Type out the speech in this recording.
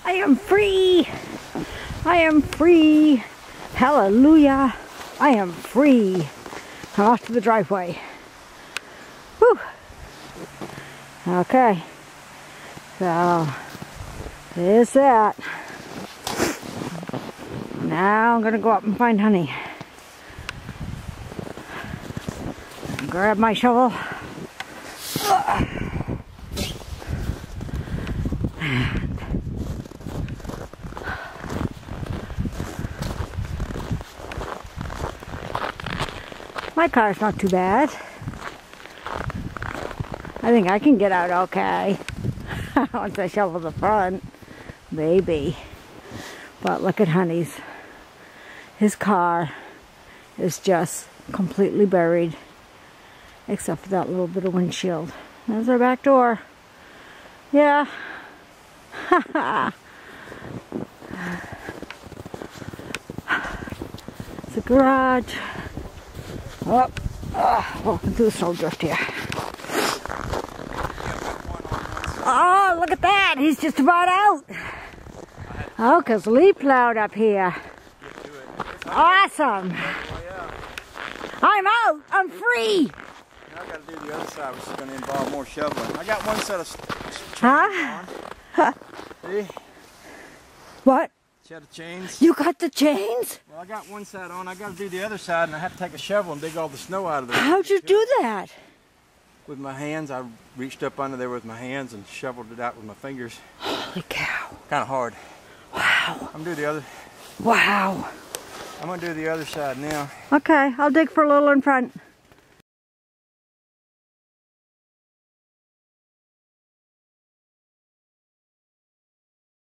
I am free. I am free. Hallelujah. I am free. I'm off to the driveway. Whew. Okay. So, there's that. Now I'm going to go up and find honey. Grab my shovel. My car's not too bad. I think I can get out okay. Once I shovel the front. Maybe. But look at Honey's. His car is just completely buried. Except for that little bit of windshield. There's our back door. Yeah. It's a garage. Oh, walking through the snowdrift here. Oh, look at that. He's just about out. Oh, because Lee plowed up here. Awesome. I'm out. I'm free. Now I got to do the other side, which is going to involve more shoveling. I got one set of chains on. See? What? Set of chains. You got the chains? Well, I got one side on. I got to do the other side, and I have to take a shovel and dig all the snow out of there. How'd you do that? With my hands. I reached up under there with my hands and shoveled it out with my fingers. Holy cow. Kind of hard. Wow. I'm going to do the other. Wow. I'm going to do the other side now. Okay, I'll dig for a little in front.